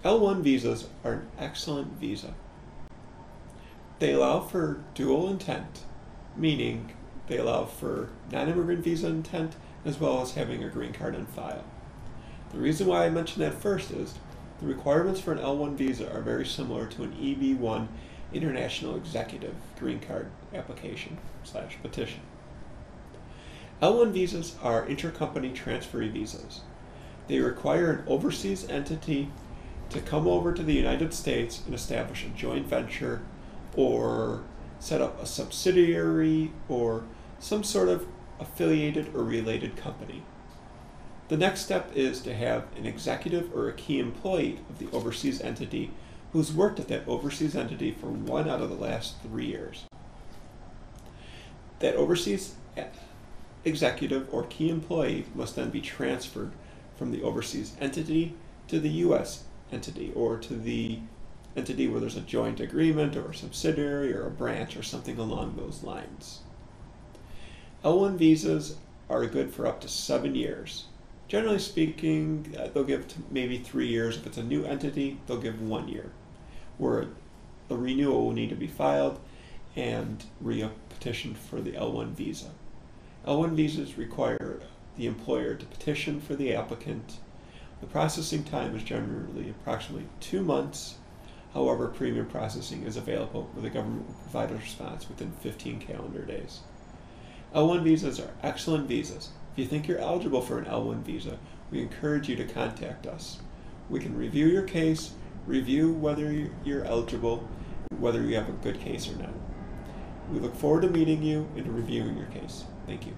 L1 visas are an excellent visa. They allow for dual intent, meaning they allow for non-immigrant visa intent as well as having a green card on file. The reason why I mentioned that first is the requirements for an L1 visa are very similar to an EB1 International Executive Green Card application / petition. L1 visas are intra-company transferee visas. They require an overseas entity to come over to the United States and establish a joint venture or set up a subsidiary or some sort of affiliated or related company. The next step is to have an executive or a key employee of the overseas entity who's worked at that overseas entity for 1 out of the last 3 years. That overseas executive or key employee must then be transferred from the overseas entity to the U.S. entity or to the entity where there's a joint agreement or a subsidiary or a branch or something along those lines. L1 visas are good for up to 7 years. Generally speaking, they'll give maybe 3 years. If it's a new entity, they'll give 1 year, where a renewal will need to be filed and petition for the L1 visa. L1 visas require the employer to petition for the applicant. The processing time is generally approximately 2 months. However, premium processing is available where the government will provide a response within 15 calendar days. L1 visas are excellent visas. If you think you're eligible for an L1 visa, we encourage you to contact us. We can review your case, review whether you're eligible, whether you have a good case or not. We look forward to meeting you and reviewing your case. Thank you.